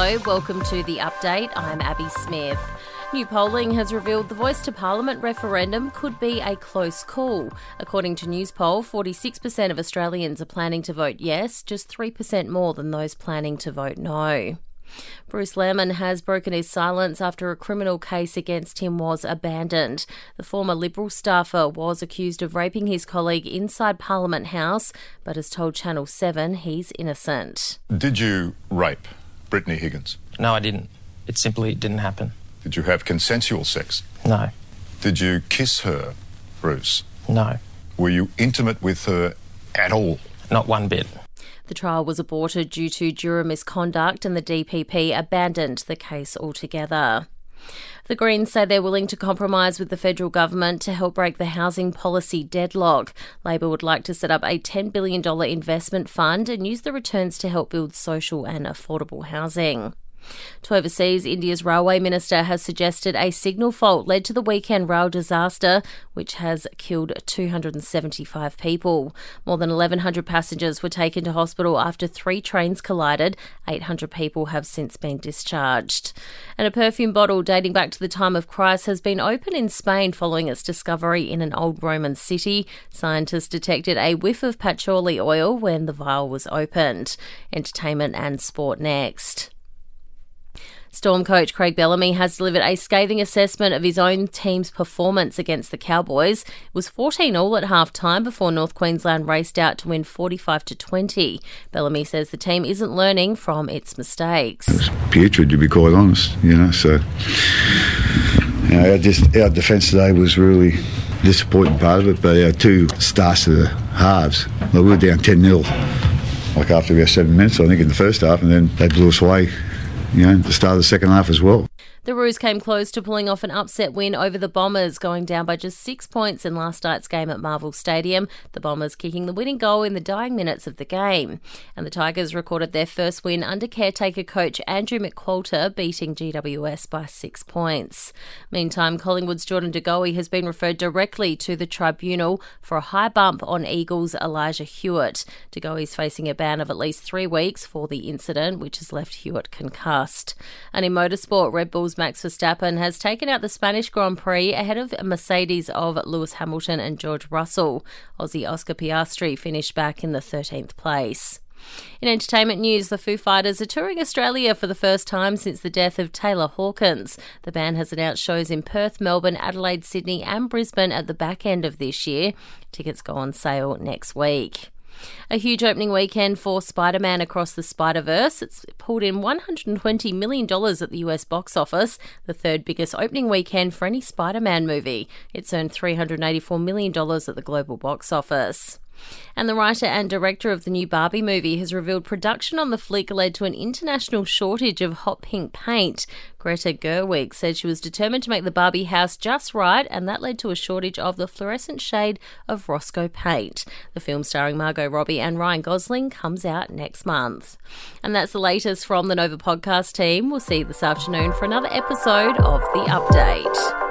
Hello, welcome to The Update. I'm Abby Smith. New polling has revealed the Voice to Parliament referendum could be a close call. According to Newspoll, 46% of Australians are planning to vote yes, just 3% more than those planning to vote no. Bruce Lehrmann has broken his silence after a criminal case against him was abandoned. The former Liberal staffer was accused of raping his colleague inside Parliament House, but has told Channel 7 he's innocent. Did you rape Brittany Higgins? No, I didn't. It simply didn't happen. Did you have consensual sex? No. Did you kiss her, Bruce? No. Were you intimate with her at all? Not one bit. The trial was aborted due to juror misconduct and the DPP abandoned the case altogether. The Greens say they're willing to compromise with the federal government to help break the housing policy deadlock. Labor would like to set up a $10 billion investment fund and use the returns to help build social and affordable housing. To overseas, India's railway minister has suggested a signal fault led to the weekend rail disaster, which has killed 275 people. More than 1,100 passengers were taken to hospital after 3 trains collided. 800 people have since been discharged. And a perfume bottle dating back to the time of Christ has been opened in Spain following its discovery in an old Roman city. Scientists detected a whiff of patchouli oil when the vial was opened. Entertainment and sport next. Storm coach Craig Bellamy has delivered a scathing assessment of his own team's performance against the Cowboys. It was 14-all at half-time before North Queensland raced out to win 45-20. Bellamy says the team isn't learning from its mistakes. It was putrid, to be quite honest, so our defence today was really disappointing part of it, but our 2 starts to the halves, we were down 10-0, after about 7 minutes, I think, in the first half, and then they blew us away. At the start of the second half as well. The Roos came close to pulling off an upset win over the Bombers, going down by just 6 points in last night's game at Marvel Stadium, the Bombers kicking the winning goal in the dying minutes of the game. And the Tigers recorded their first win under caretaker coach Andrew McQualter, beating GWS by 6 points. Meantime, Collingwood's Jordan De Goey has been referred directly to the tribunal for a high bump on Eagles' Elijah Hewitt. De Goey's facing a ban of at least 3 weeks for the incident, which has left Hewitt concussed. And in motorsport, Red Bull's Max Verstappen has taken out the Spanish Grand Prix ahead of Mercedes of Lewis Hamilton and George Russell. Aussie Oscar Piastri finished back in the 13th place. In entertainment news, the Foo Fighters are touring Australia for the first time since the death of Taylor Hawkins. The band has announced shows in Perth, Melbourne, Adelaide, Sydney and Brisbane at the back end of this year. Tickets go on sale next week. A huge opening weekend for Spider-Man Across the Spider-Verse. It's pulled in $120 million at the US box office, the 3rd biggest opening weekend for any Spider-Man movie. It's earned $384 million at the global box office. And the writer and director of the new Barbie movie has revealed production on the flick led to an international shortage of hot pink paint. Greta Gerwig said she was determined to make the Barbie house just right, and that led to a shortage of the fluorescent shade of Roscoe paint. The film starring Margot Robbie and Ryan Gosling comes out next month. And that's the latest from the Nova podcast team. We'll see you this afternoon for another episode of The Update.